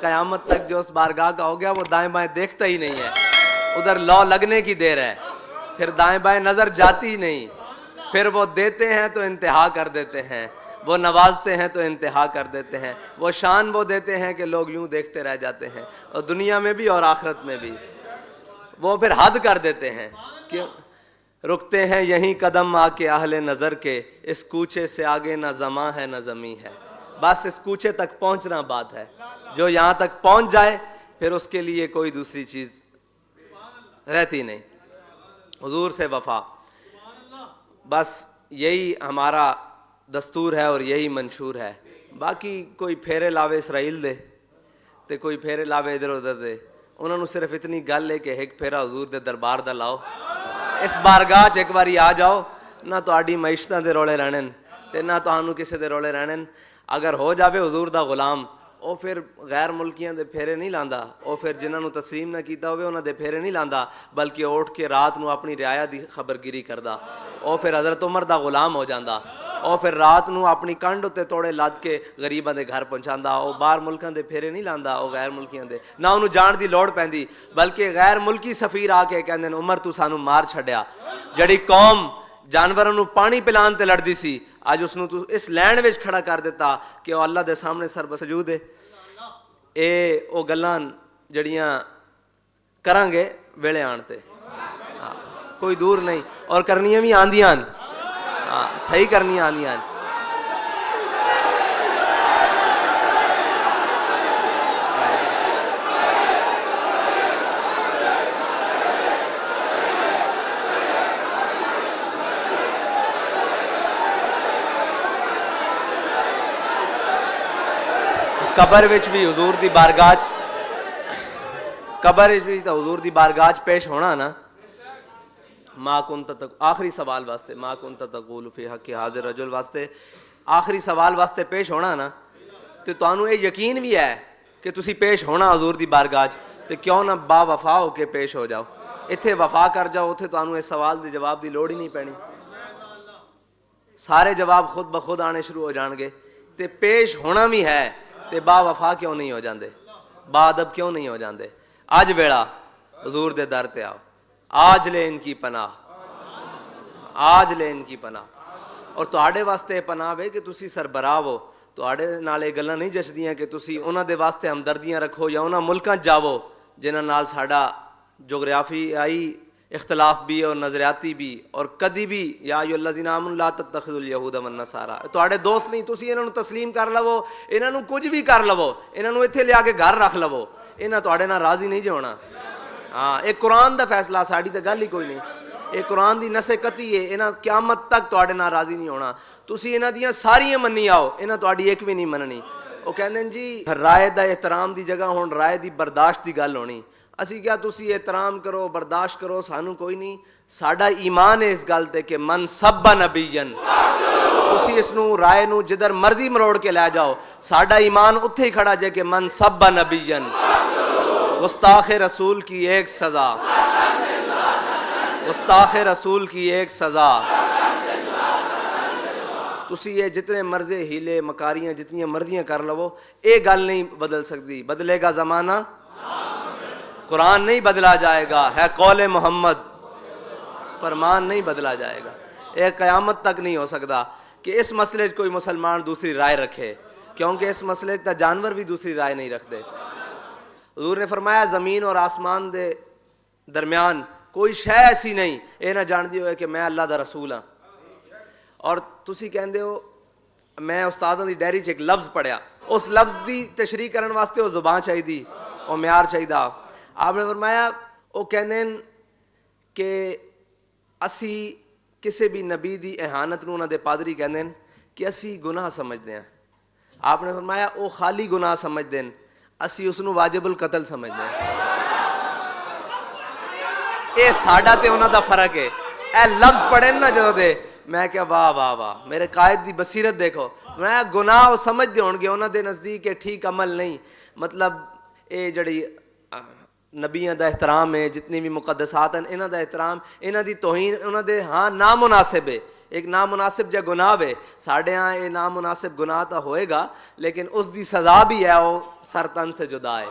قیامت تک جو اس بارگاہ کا ہو گیا وہ دائیں بائیں دیکھتا ہی نہیں ہے, ادھر لو لگنے کی دیر ہے, پھر دائیں بائیں نظر جاتی ہی نہیں, پھر وہ دیتے ہیں تو انتہا کر دیتے ہیں, وہ نوازتے ہیں تو انتہا کر دیتے ہیں, وہ شان وہ دیتے ہیں کہ لوگ یوں دیکھتے رہ جاتے ہیں, اور دنیا میں بھی اور آخرت میں بھی وہ پھر حد کر دیتے ہیں. کیوں رکتے ہیں یہیں قدم آ کے اہل نظر کے, اس کوچے سے آگے نہ زماں ہے نہ زمیں ہے. بس اس کوچے تک پہنچنا بات ہے, جو یہاں تک پہنچ جائے پھر اس کے لیے کوئی دوسری چیز رہتی نہیں. حضور سے وفا, بس یہی ہمارا دستور ہے اور یہی منشور ہے. باقی کوئی پھیرے لاوے اسرائیل دے تے کوئی پھیرے لاوے ادھر ادھر دے, انہوں نے صرف اتنی گل ہے کہ ایک پھیرا حضور دے دربار دا لاؤ, اس بارگاہ چ ایک باری آ جاؤ, نہ تہاڈی معیشتاں دے رولے رہنے تے نہ تہانوں کسے دے رولے رہنے. اگر ہو جاوے حضور دا غلام, او پھر غیر ملکیاں دے پھیرے نہیں لاندا, او پھر جنہاں نو تسلیم نہ کیتا ہوئے انہاں دے پھیرے نہیں لاندا, بلکہ اٹھ کے رات نو اپنی رعایا دی خبرگیری کردا, او پھر حضرت عمر دا غلام ہو جاندا, او پھر رات نو اپنی کنڈ تے توڑے لاد کے غریباں دے گھر پہنچاندا. او باہر ملکاں دے پھیرے نہیں لاندا, او غیر ملکیاں دے نہ انہوں جان دی لوڑ پیندی, بلکہ غیر ملکی سفیر آ کے کہندے نے عمر تو سانو مار چھڈیا. جڑی قوم جانوراں نو پانی پلان تے لڑدی سی, اج اس نو تو اس لین وچ کھڑا کر دیتا کہ او اللہ دے سامنے سر سجود ہے. اے او گلاں جڑیاں کران گے ویلے آن تے, کوئی دور نہیں, اور کرنیاں بھی آندیاں, صحیح کرنیاں آندیاں. قبر وچ بھی حضور دی بارگاہ قبر وچ بھی تو حضور دی بارگاہ پیش ہونا نا. ما کنت آخری سوال واسطے, ما کنت تقول فی حق حاضر رجل واسطے آخری سوال واسطے پیش ہونا نا, تے تانوں یہ یقین بھی ہے کہ تسی پیش ہونا حضور دی بارگاہ, تے کیوں نہ با وفا ہو کے پیش ہو جاؤ. ایتھے وفا کر جاؤ, اوتھے تانوں اس سوال دے جواب دی لوڑ ہی نہیں پینی, سارے جواب خود بخود آنے شروع ہو جان گے. تے پیش ہونا بھی ہے تے با وفا کیوں نہیں ہو جاندے, با ادب کیوں نہیں ہو جاندے. آج ویڑا حضور دے در تے آؤ, آج لے ان کی پناہ, آج لے ان کی پناہ. اور تہاڈے واسطے پناہ ہے کہ تسی سربراہ ہو, تہاڈے نال یہ گلاں نہیں جچدیاں کہ تسی انہاں دے واسطے ہمدردیاں رکھو یا انہاں ملکاں جاؤ جنہاں نال ساڈا جغرافیائی اختلاف بھی اور نظریاتی بھی, اور کدی بھی یا ایھا الذین آمنوا لا تتخذوا اليہود والنصارى, تہاڈے دوست نہیں, تسی انہاں نو تسلیم کر لو, انہاں نو کچھ بھی کر لو, انہاں نو ایتھے لیا کے گھر رکھ لو, انہاں تہاڈے نال راضی نہیں جے ہونا. ہاں ایک قرآن دا فیصلہ, ساڈی تے گل ہی کوئی نہیں, ایک قرآن دی نص قطعی ہے, انہاں قیامت تک تہاڈے نال راضی نہیں ہونا. تسی انہاں دیاں ساریاں منی آؤ, انہاں تہاڈی ایک بھی نہیں مننی. وہ کہندے ہیں جی رائے دا احترام دی جگہ ہن رائے دی برداشت دی گل ہونی. اسی کیا تسی احترام کرو برداشت کرو, سانو کوئی نہیں. ساڈا ایمان ہے اس گل تے کہ من سب نبیًا, تسی اس نو رائے نو جدھر مرضی مروڑ کے لے جاؤ, ساڈا ایمان اتھے ہی کھڑا جے کہ من سب نبیًا, گستاخ رسول کی ایک سزا, گستاخ رسول کی ایک سزا. تسی یہ جتنے مرضی ہیلے مکاریاں جتنی مرضیاں کر لو, اے گل نہیں بدل سکتی. بدلے گا زمانہ, قرآن نہیں بدلا جائے گا, ہے قول محمد, فرمان نہیں بدلا جائے گا. ایک قیامت تک نہیں ہو سکتا کہ اس مسئلے کوئی مسلمان دوسری رائے رکھے, کیونکہ اس مسئلے کا جانور بھی دوسری رائے نہیں رکھتے. حضور نے فرمایا زمین اور آسمان دے درمیان کوئی شے ایسی نہیں اے نہ جاندی ہوئے کہ میں اللہ دا رسول ہاں. اور تسی کہندے ہو میں استاداں دی ڈائری 'چ ایک لفظ پڑھیا, اس لفظ دی تشریح کرن واسطے وہ زبان چاہیے, وہ معیار چاہیے. آپ نے فرمایا وہ کہندے کہ اسی کسی بھی نبی دی احانت نو انہاں دے پادری کہندے کہ اسی گناہ سمجھدے ہیں. آپ نے فرمایا وہ خالی گناہ سمجھدے ہیں, اسی اس نو واجب القتل سمجھدے ہیں. اے ساڈا تے انہاں دا فرق ہے. اے لفظ پڑھن نا جدوں دے, میں کیا واہ واہ واہ, میرے قائد دی بصیرت دیکھو. میں گناہ وہ سمجھدے ہون گے انہاں دے نزدیک ٹھیک عمل نہیں, مطلب اے جڑی نبیاں دا احترام ہے, جتنی بھی مقدسات ہیں انہاں دا احترام, انہاں دی توہین انہاں دے ہاں نامناسب ہے, ایک نامناسب جا گناہ ہے ساڈے ہاں, یہ نامناسب گناہ تو ہوئے گا لیکن اس دی سزا بھی ہے وہ سر تن سے جدا ہے.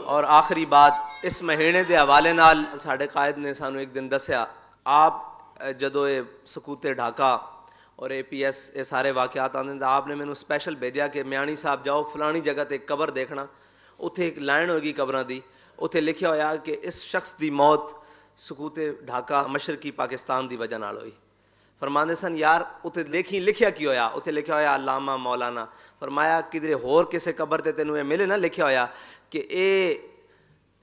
اور آخری بات اس مہینے دے حوالے نال ساڈے قائد نے سانو ایک دن دسیا, آپ جدو یہ سکوتے ڈھاکا اور اے پی ایس یہ سارے واقعات آتے ہیں, آپ نے مینوں اسپیشل بھیجا کہ میانی صاحب جاؤ فلانی جگہ تے ایک قبر دیکھنا, اتھے ایک لائن ہوگی قبراں دی, اتھے لکھیا ہویا کہ اس شخص دی موت سکوتے ڈھاکا مشرقی پاکستان دی وجہ نال ہوئی. فرماندے سن یار اتھے لکھیا کی ہویا, اتھے لکھیا ہویا علامہ مولانا. فرمایا کدھر ہور کسے قبر تے تینوں یہ ملے نہ لکھیا ہویا کہ اے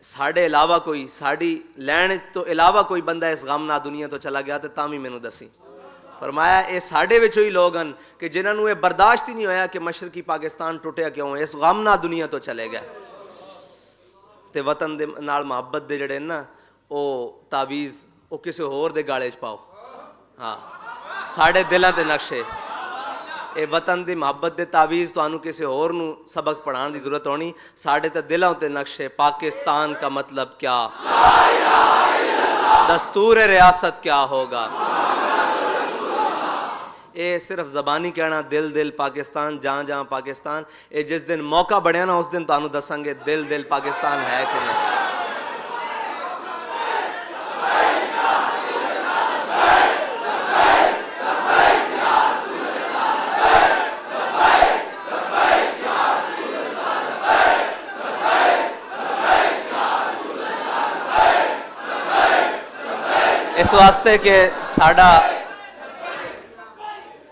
ساڈے علاوہ کوئی, ساڈی لین تو علاوہ کوئی بندہ اس غم نہ دنیا تو چلا گیا تے تاں وی مینوں دسی. فرمایا اے ساڈے وچوں ہی لوگ ہن کہ جنہاں نوں یہ برداشت ہی نہیں ہویا کہ مشرقی پاکستان ٹوٹیا کیوں, اس غم نہ دنیا تو چلے گئے. تے وطن دے نال محبت دے جڑے نا او تعویز او کسے ہور دے گالے چ پاؤ. ہاں ساڈے دلاں تے نقشے, اے وطن دی محبت دے تعویز تانوں کسے ہور نوں سبق پڑھان دی ضرورت ہونی, ساڈے تے دلاں تے نقشے. پاکستان کا مطلب کیا, دستور ریاست کیا ہوگا. اے صرف زبانی کہنا دل دل پاکستان جہاں جہاں پاکستان, اے جس دن موقع بڑھیا نا اس دن تانوں دساں گے دل دل پاکستان ہے کہ نہیں. اس واسطے کہ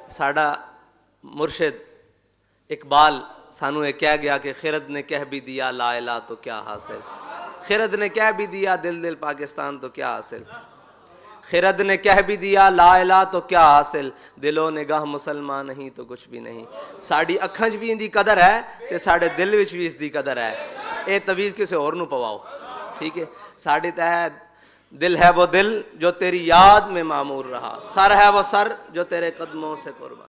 ساڈا مرشد اقبال سانو یہ کہہ گیا کہ خرد نے کہہ بھی دیا لا الہ تو کیا حاصل. خرد نے کہہ بھی دیا دل دل پاکستان تو کیا حاصل. خرد نے کہہ بھی دیا لا الہ تو کیا حاصل, دل و نگاہ مسلمان نہیں تو کچھ بھی نہیں. ساڈی اکھاں 'چ بھی ان دی قدر ہے تے ساڈے دل وچ بھی اس دی قدر ہے. اے تویز کسے اور نوں پواؤ, ٹھیک ہے. ساڈے تحت دل ہے وہ دل جو تیری یاد میں معمور رہا, سر ہے وہ سر جو تیرے قدموں سے قربان.